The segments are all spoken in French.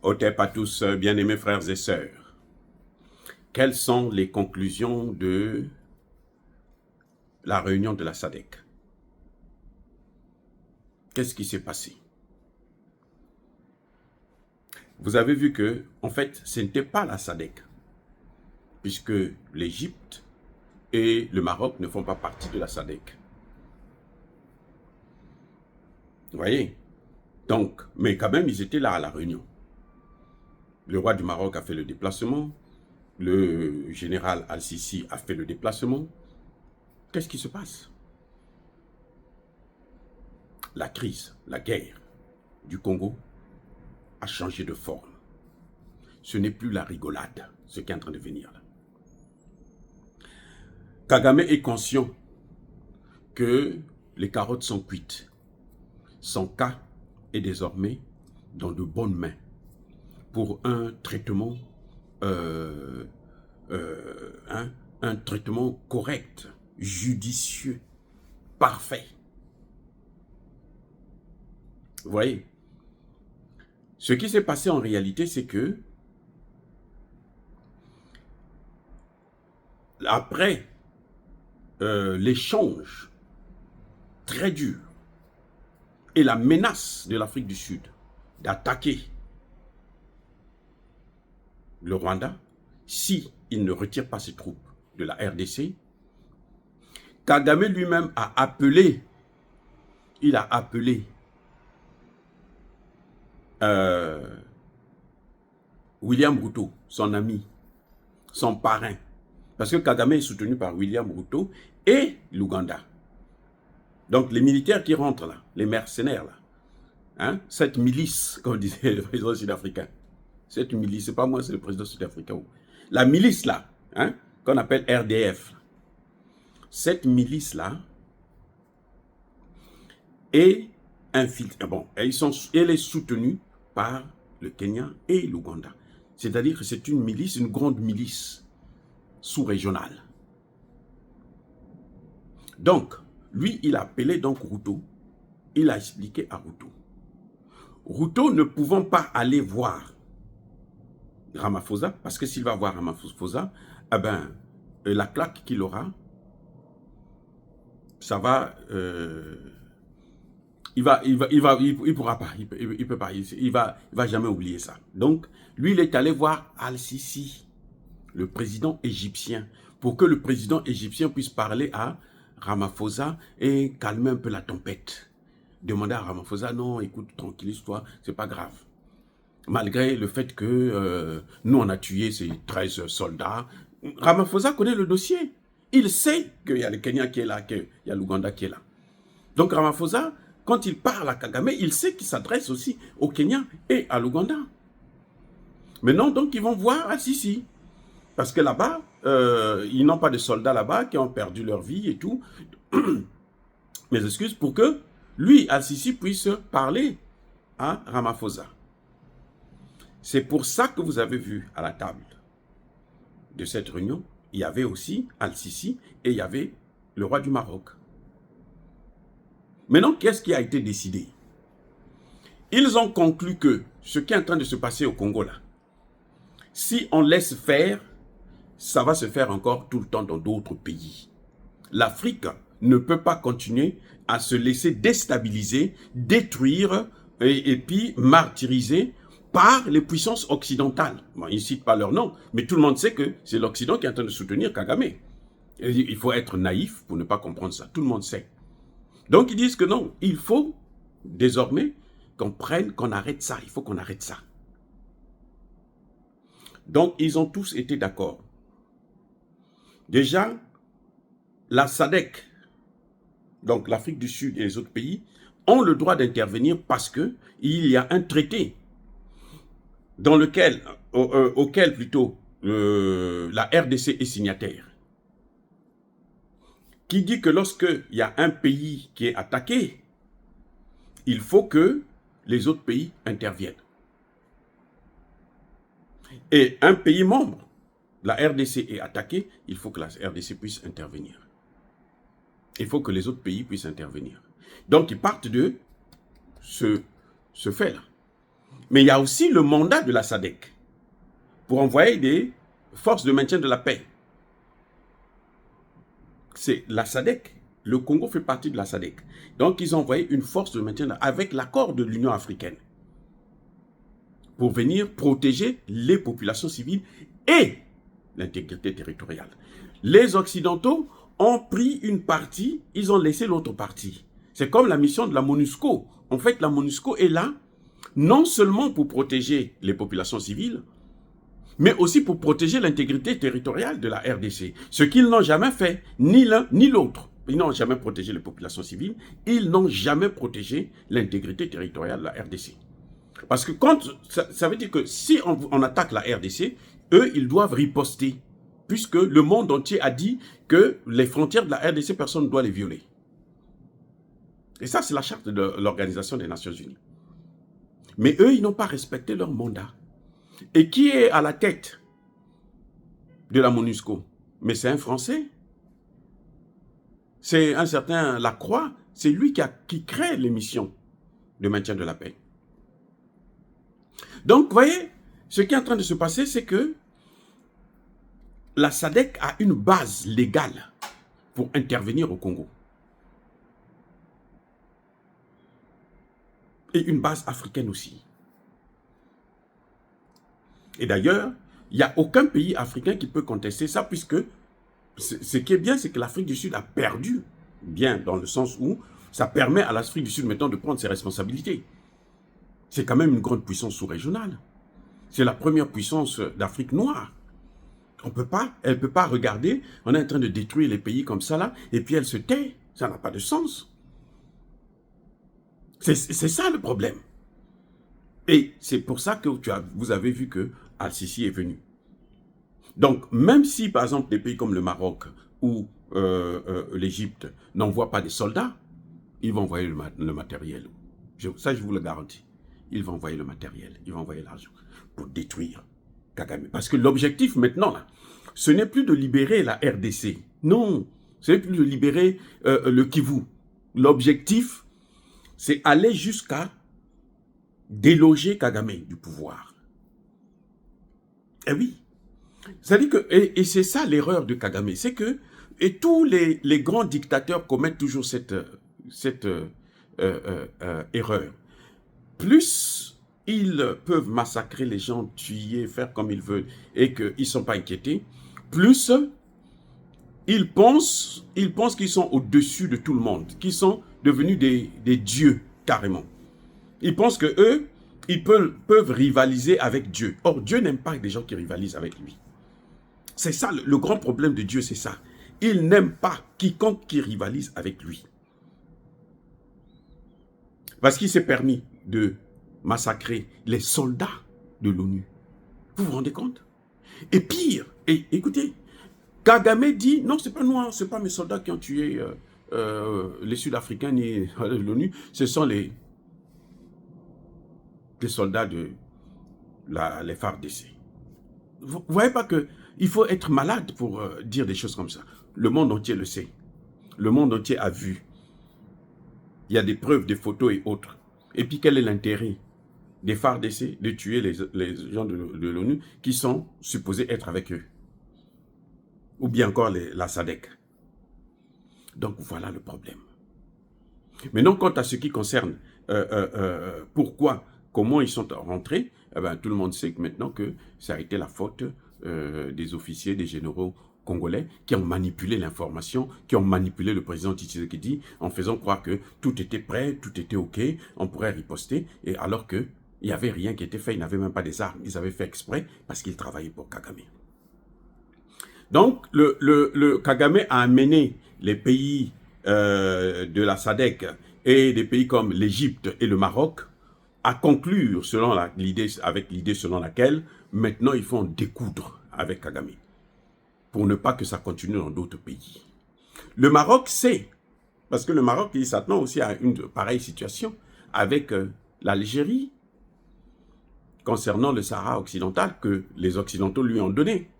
Otep à tous, bien-aimés frères et sœurs. Quelles sont les conclusions de la réunion de la SADC? Qu'est-ce qui s'est passé? Vous avez vu que, en fait, ce n'était pas la SADC, puisque l'Égypte et le Maroc ne font pas partie de la SADC. Vous voyez? Donc, mais quand même, ils étaient là à la réunion. Le roi du Maroc a fait le déplacement, le général Al-Sisi a fait le déplacement. Qu'est-ce qui se passe? La crise, la guerre du Congo a changé de forme. Ce n'est plus la rigolade, ce qui est en train de venir là. Kagame est conscient que les carottes sont cuites. Son cas est désormais dans de bonnes mains pour un traitement, un traitement correct, judicieux, parfait. Vous voyez? Ce qui s'est passé en réalité, c'est que après l'échange très dur et la menace de l'Afrique du Sud d'attaquer le Rwanda, si il ne retire pas ses troupes de la RDC, Kagame lui-même a appelé, William Ruto, son ami, son parrain, parce que Kagame est soutenu par William Ruto et l'Ouganda. Donc les militaires qui rentrent là, les mercenaires là, hein, cette milice, comme disait le président sud-africain, cette milice, c'est pas moi, c'est le président sud-africain. La milice là, hein, qu'on appelle RDF, cette milice là est infiltrée. Bon, elle est soutenue par le Kenya et l'Ouganda. C'est-à-dire que c'est une milice, une grande milice sous-régionale. Donc, lui, il a appelé donc Ruto. Il a expliqué à Ruto. Ruto ne pouvant pas aller voir Ramaphosa, parce que s'il va voir Ramaphosa, eh ben, la claque qu'il aura, ça va... il pourra pas, il peut pas, il va jamais oublier ça. Donc, lui, il est allé voir Al-Sisi, le président égyptien, pour que le président égyptien puisse parler à Ramaphosa et calmer un peu la tempête. Demander à Ramaphosa, non, écoute, tranquillise-toi, c'est pas grave. Malgré le fait que nous, on a tué ces 13 soldats, Ramaphosa connaît le dossier. Il sait qu'il y a le Kenya qui est là, qu'il y a l'Ouganda qui est là. Donc Ramaphosa, quand il parle à Kagame, il sait qu'il s'adresse aussi au Kenya et à l'Ouganda. Maintenant, donc, ils vont voir Al-Sisi. Parce que là-bas, ils n'ont pas de soldats là-bas qui ont perdu leur vie et tout. Mes excuses pour que lui, Al-Sisi, puisse parler à Ramaphosa. C'est pour ça que vous avez vu à la table de cette réunion, il y avait aussi Al-Sisi et il y avait le roi du Maroc. Maintenant, qu'est-ce qui a été décidé? Ils ont conclu que ce qui est en train de se passer au Congo là, si on laisse faire, ça va se faire encore tout le temps dans d'autres pays. L'Afrique ne peut pas continuer à se laisser déstabiliser, détruire et puis martyriser par les puissances occidentales. Bon, ils ne citent pas leur nom, mais tout le monde sait que c'est l'Occident qui est en train de soutenir Kagame. Et il faut être naïf pour ne pas comprendre ça. Tout le monde sait. Donc ils disent que non, il faut désormais qu'on arrête ça. Il faut qu'on arrête ça. Donc ils ont tous été d'accord. Déjà, la SADC, donc l'Afrique du Sud et les autres pays, ont le droit d'intervenir parce qu'il y a un traité dans lequel, auquel plutôt la RDC est signataire, qui dit que lorsqu'il y a un pays qui est attaqué, il faut que les autres pays interviennent. Et un pays membre, la RDC est attaquée, il faut que la RDC puisse intervenir. Il faut que les autres pays puissent intervenir. Donc, ils partent de ce fait-là. Mais il y a aussi le mandat de la SADC pour envoyer des forces de maintien de la paix. C'est la SADC. Le Congo fait partie de la SADC. Donc, ils ont envoyé une force de maintien avec l'accord de l'Union africaine pour venir protéger les populations civiles et l'intégrité territoriale. Les Occidentaux ont pris une partie, ils ont laissé l'autre partie. C'est comme la mission de la MONUSCO. En fait, la MONUSCO est là non seulement pour protéger les populations civiles, mais aussi pour protéger l'intégrité territoriale de la RDC. Ce qu'ils n'ont jamais fait, ni l'un ni l'autre. Ils n'ont jamais protégé les populations civiles, ils n'ont jamais protégé l'intégrité territoriale de la RDC. Parce que quand, ça veut dire que si on attaque la RDC, eux, ils doivent riposter, puisque le monde entier a dit que les frontières de la RDC, personne ne doit les violer. Et ça, c'est la charte de l'Organisation des Nations Unies. Mais eux, ils n'ont pas respecté leur mandat. Et qui est à la tête de la MONUSCO? Mais c'est un Français. C'est un certain Lacroix. C'est lui qui crée les missions de maintien de la paix. Donc, vous voyez, ce qui est en train de se passer, c'est que la SADC a une base légale pour intervenir au Congo. Et une base africaine aussi. Et d'ailleurs, il n'y a aucun pays africain qui peut contester ça, puisque ce qui est bien, c'est que l'Afrique du Sud a perdu, bien dans le sens où ça permet à l'Afrique du Sud maintenant de prendre ses responsabilités. C'est quand même une grande puissance sous-régionale. C'est la première puissance d'Afrique noire. Elle ne peut pas regarder, on est en train de détruire les pays comme ça là, et puis elle se tait. Ça n'a pas de sens. C'est ça le problème. Et c'est pour ça que vous avez vu que Al-Sisi est venu. Donc, même si, par exemple, des pays comme le Maroc ou l'Égypte n'envoient pas des soldats, ils vont envoyer le matériel. Ça, je vous le garantis. Ils vont envoyer le matériel, ils vont envoyer l'argent pour détruire Kagame. Parce que l'objectif maintenant, là, ce n'est plus de libérer la RDC. Non, ce n'est plus de libérer le Kivu. L'objectif, c'est aller jusqu'à déloger Kagame du pouvoir. Eh oui. C'est-à-dire que, et c'est ça l'erreur de Kagame, c'est que, et tous les grands dictateurs commettent toujours cette erreur. Plus ils peuvent massacrer les gens, tuer, faire comme ils veulent, et qu'ils ne sont pas inquiétés, plus ils pensent qu'ils sont au-dessus de tout le monde, qu'ils sont devenus des dieux, carrément. Ils pensent qu'eux, ils peuvent rivaliser avec Dieu. Or, Dieu n'aime pas des gens qui rivalisent avec lui. C'est ça, le grand problème de Dieu, c'est ça. Il n'aime pas quiconque qui rivalise avec lui. Parce qu'il s'est permis de massacrer les soldats de l'ONU. Vous vous rendez compte? Et pire, et écoutez, Kagame dit, non, c'est pas nous, c'est pas mes soldats qui ont tué les Sud-Africains ni l'ONU, ce sont les soldats de les FARDC. Vous ne voyez pas qu'il faut être malade pour dire des choses comme ça. Le monde entier le sait. Le monde entier a vu. Il y a des preuves, des photos et autres. Et puis quel est l'intérêt des FARDC de tuer les gens de l'ONU qui sont supposés être avec eux? Ou bien encore la SADC. Donc voilà le problème. Maintenant, quant à ce qui concerne comment ils sont rentrés, eh ben, tout le monde sait que maintenant que ça a été la faute des officiers, des généraux congolais qui ont manipulé l'information, qui ont manipulé le président Tshisekedi en faisant croire que tout était prêt, tout était OK, on pourrait riposter, et alors qu'il n'y avait rien qui était fait, ils n'avaient même pas des armes, ils avaient fait exprès parce qu'ils travaillaient pour Kagame. Donc, le Kagame a amené les pays de la SADC et des pays comme l'Égypte et le Maroc à conclure avec l'idée selon laquelle maintenant ils font découdre avec Kagame pour ne pas que ça continue dans d'autres pays. Le Maroc sait, parce que le Maroc il s'attend aussi à une pareille situation avec l'Algérie concernant le Sahara occidental que les Occidentaux lui ont donné.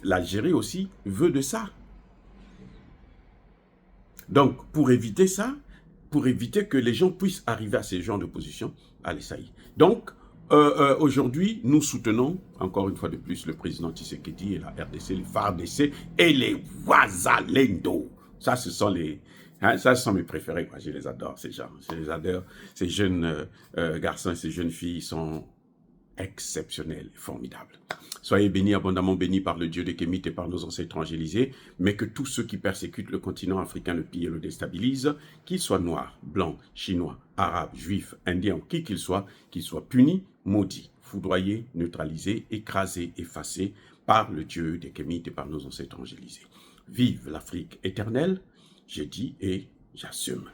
L'Algérie aussi veut de ça. Donc, pour éviter ça, pour éviter que les gens puissent arriver à ces genres de positions. Allez, ça y est. Donc, aujourd'hui, nous soutenons, encore une fois de plus, le président Tshisekedi et la RDC, les FARDC et les Ouazalendo. Ça, ce sont les... Hein, ça, ce sont mes préférés, quoi. Je les adore, ces gens. Je les adore. Ces jeunes garçons et ces jeunes filles sont exceptionnels, formidables. Soyez bénis, abondamment bénis par le Dieu des Kémites et par nos ancêtres angélisés, mais que tous ceux qui persécutent le continent africain, le pillent et le déstabilisent, qu'ils soient noirs, blancs, chinois, arabes, juifs, indiens, qui qu'ils soient punis, maudits, foudroyés, neutralisés, écrasés, effacés par le Dieu des Kémites et par nos ancêtres angélisés. Vive l'Afrique éternelle, j'ai dit et j'assume.